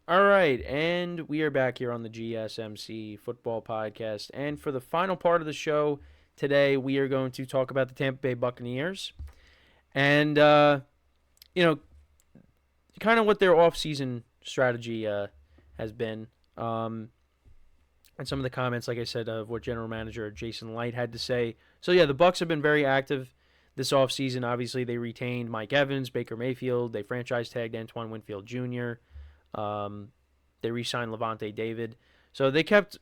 All right, and we are back here on the GSMC Football Podcast. And for the final part of the show today, we are going to talk about the Tampa Bay Buccaneers and, you know, kind of what their offseason strategy has been. And some of the comments, like I said, of what General Manager Jason Licht had to say. So, yeah, the Bucs have been very active this offseason. Obviously, they retained Mike Evans, Baker Mayfield. They franchise tagged Antoine Winfield Jr., they re-signed Levante David. So they kept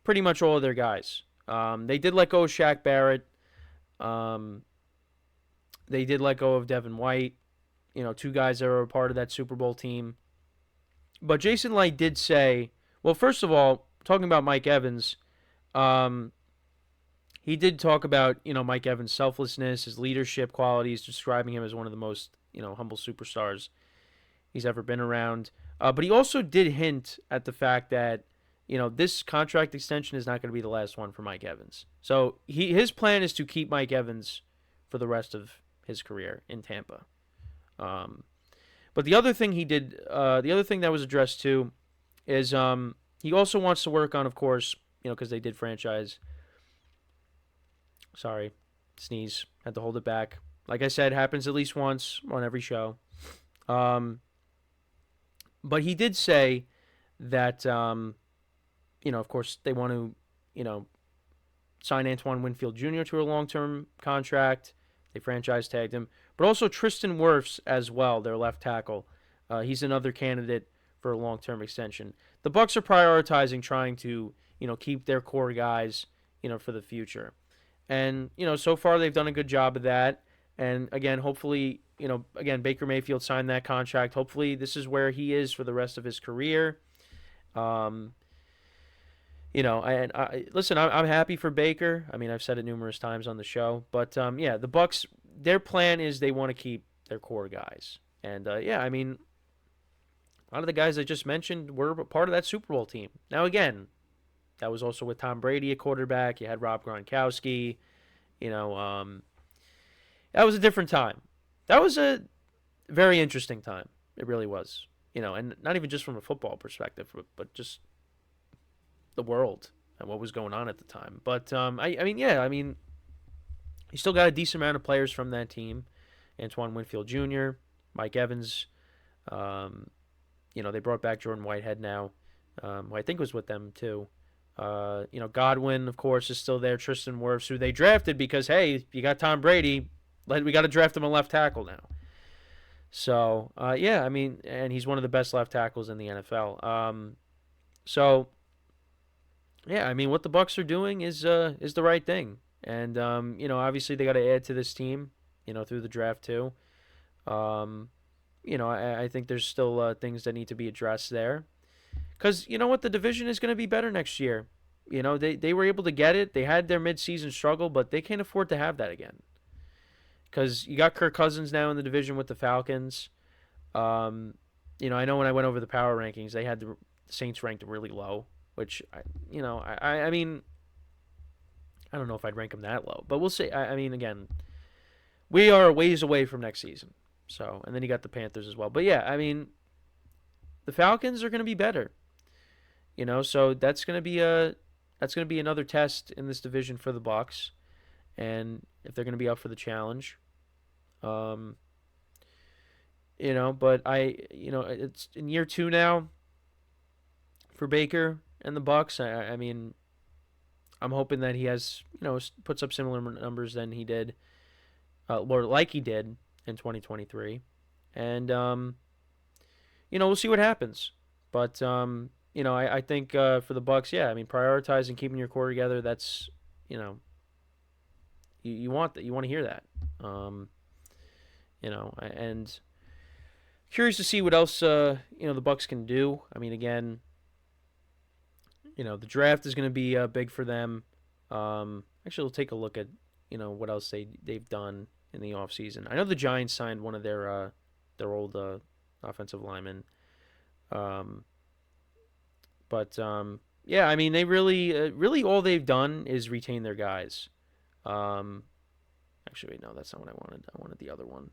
pretty much all of their guys. They did let go of Shaq Barrett. They did let go of Devin White. Two guys that were a part of that Super Bowl team. But Jason Licht did say, well, first of all, talking about Mike Evans, he did talk about, Mike Evans' selflessness, his leadership qualities, describing him as one of the most, humble superstars he's ever been around. But he also did hint at the fact that, this contract extension is not going to be the last one for Mike Evans. So his plan is to keep Mike Evans for the rest of his career in Tampa. But the other thing he did, the other thing that was addressed too, is he also wants to work on, of course, because they did franchise. Sorry, sneeze, had to hold it back. Like I said, happens at least once on every show. But he did say that, of course, they want to, sign Antoine Winfield Jr. to a long-term contract. They franchise tagged him. But also Tristan Wirfs as well, their left tackle. He's another candidate for a long-term extension. The Bucs are prioritizing trying to, keep their core guys, for the future. And, so far they've done a good job of that. And, again, hopefully, Baker Mayfield signed that contract. Hopefully this is where he is for the rest of his career. Listen, I'm happy for Baker. I mean, I've said it numerous times on the show. But, the Bucs, their plan is they want to keep their core guys. And, a lot of the guys I just mentioned were part of that Super Bowl team. Now, again, that was also with Tom Brady at quarterback. You had Rob Gronkowski. That was a different time. That was a very interesting time. It really was. And not even just from a football perspective, but just the world and what was going on at the time. But, you still got a decent amount of players from that team. Antoine Winfield Jr., Mike Evans. They brought back Jordan Whitehead now, who I think was with them too. Godwin, of course, is still there. Tristan Wirfs, who they drafted because, hey, you got Tom Brady. We got to draft him a left tackle now. So, and he's one of the best left tackles in the NFL. What the Bucs are doing is the right thing. And, obviously they got to add to this team, through the draft too. I think there's still things that need to be addressed there. Because, the division is going to be better next year. They were able to get it. They had their midseason struggle, but they can't afford to have that again. Because you got Kirk Cousins now in the division with the Falcons. I know when I went over the power rankings, they had the Saints ranked really low, which, I don't know if I'd rank them that low. But we'll see. Again, we are a ways away from next season. So, and then you got the Panthers as well. But, the Falcons are going to be better. So that's going to be another test in this division for the Bucs. And if they're going to be up for the challenge. But it's in year 2 now for Baker and the Bucs. I'm hoping that he has, puts up similar numbers than he did, or like he did in 2023. And, we'll see what happens. But, I think for the Bucs, prioritizing keeping your core together, that's, you want that. You want to hear that. And curious to see what else, the Bucs can do. Again, the draft is going to be big for them. Actually, we'll take a look at, what else they've done in the offseason. I know the Giants signed one of their old offensive linemen. They really all they've done is retain their guys. Actually, wait, no, that's not what I wanted. I wanted the other one.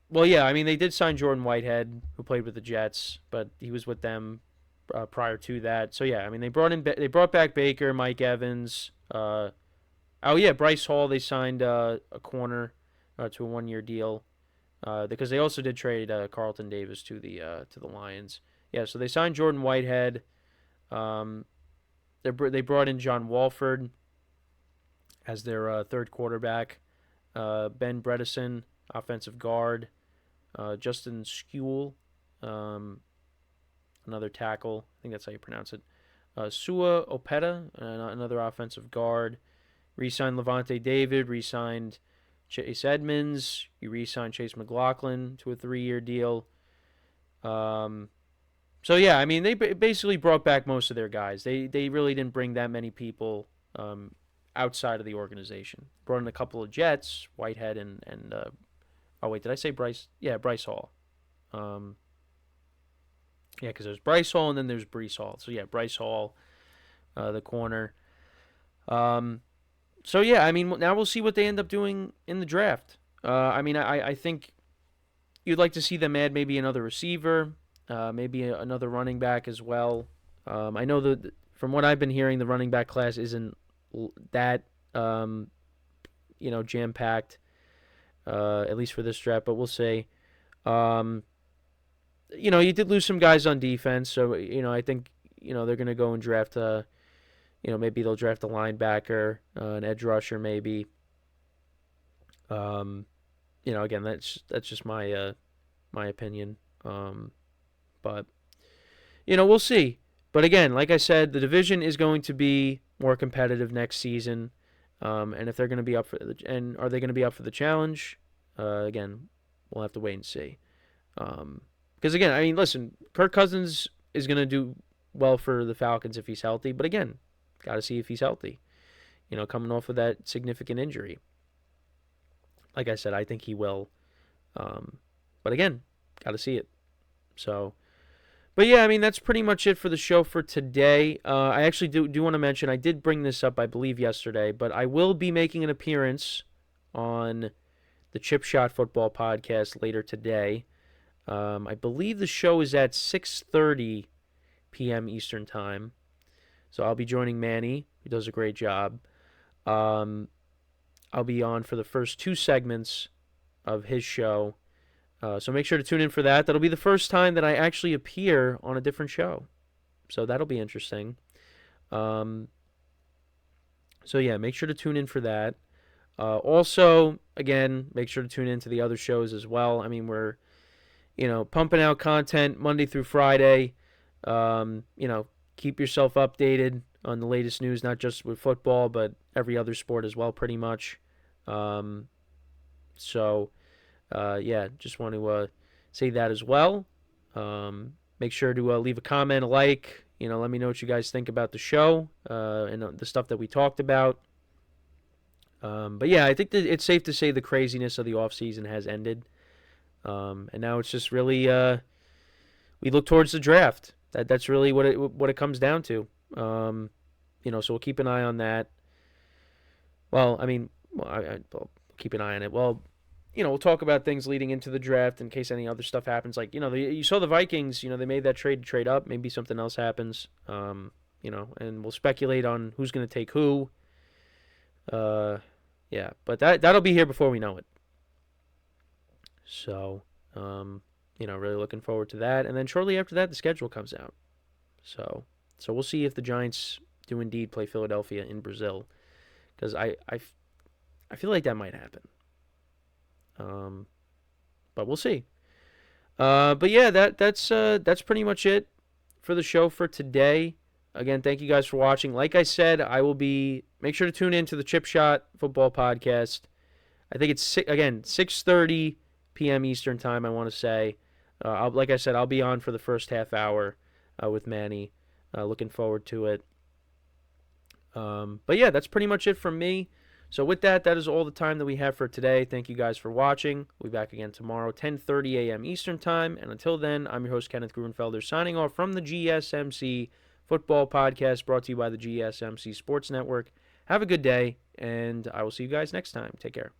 Well, yeah, I mean, they did sign Jordan Whitehead, who played with the Jets, but he was with them prior to that. So yeah, I mean, they brought back Baker, Mike Evans. Oh yeah, Bryce Hall. They signed a corner to a 1 year deal because they also did trade Carlton Davis to the Lions. Yeah, so they signed Jordan Whitehead. Um, they brought in John Walford as their third quarterback. Ben Bredesen, offensive guard. Justin Skule, another tackle. I think that's how you pronounce it. Sua Opeta, another offensive guard. Re-signed Levante David. Re-signed Chase Edmonds. You re-signed Chase McLaughlin to a 3 year deal. So yeah, I mean they basically brought back most of their guys. They really didn't bring that many people outside of the organization. Brought in a couple of Jets, Whitehead and oh wait, did I say Bryce? Yeah, Bryce Hall. Yeah, because there's Bryce Hall and then there's Breece Hall. So yeah, Bryce Hall, the corner. So yeah, I mean now we'll see what they end up doing in the draft. I mean I think you'd like to see them add maybe another receiver, maybe another running back as well. I know that from what I've been hearing, the running back class isn't that jam packed. At least for this draft, but we'll see. You did lose some guys on defense, so I think they're gonna go and draft maybe they'll draft a linebacker, an edge rusher, maybe. Again, that's just my opinion. But we'll see. But again, like I said, the division is going to be more competitive next season. And if they're going to be up for are they going to be up for the challenge? Again, we'll have to wait and see. Because again, I mean, listen, Kirk Cousins is going to do well for the Falcons if he's healthy. But again, got to see if he's healthy. Coming off of that significant injury. Like I said, I think he will. But again, got to see it. So. But yeah, I mean, that's pretty much it for the show for today. I actually do want to mention, I did bring this up, I believe, yesterday, but I will be making an appearance on the Chip Shot Football Podcast later today. I believe the show is at 6:30 p.m. Eastern Time. So I'll be joining Manny, who does a great job. I'll be on for the first two segments of his show. So make sure to tune in for that. That'll be the first time that I actually appear on a different show. So that'll be interesting. So yeah, make sure to tune in for that. Also, again, make sure to tune in to the other shows as well. I mean, we're, pumping out content Monday through Friday. Keep yourself updated on the latest news, not just with football, but every other sport as well, pretty much. Yeah, just want to say that as well. Make sure to leave a comment, a like. Let me know what you guys think about the show and the stuff that we talked about. But yeah, I think that it's safe to say the craziness of the offseason has ended. And now it's just really we look towards the draft. That's really what it comes down to. So we'll keep an eye on that. Well, I mean, I'll keep an eye on it. Well, we'll talk about things leading into the draft in case any other stuff happens. Like, you saw the Vikings, they made that trade up. Maybe something else happens, and we'll speculate on who's going to take who. Yeah, but that'll be here before we know it. So, really looking forward to that. And then shortly after that, the schedule comes out. So we'll see if the Giants do indeed play Philadelphia in Brazil, because I feel like that might happen. But we'll see. But yeah, that's pretty much it for the show for today. Again, thank you guys for watching. Like I said, make sure to tune in to the Chip Shot Football Podcast. I think it's 6:30 p.m. Eastern Time, I want to say. Like I said, I'll be on for the first half hour with Manny. Looking forward to it. But yeah, that's pretty much it from me. So with that is all the time that we have for today. Thank you guys for watching. We'll be back again tomorrow, 10:30 a.m. Eastern Time. And until then, I'm your host, Kenneth Gruenfelder, signing off from the GSMC Football Podcast, brought to you by the GSMC Sports Network. Have a good day, and I will see you guys next time. Take care.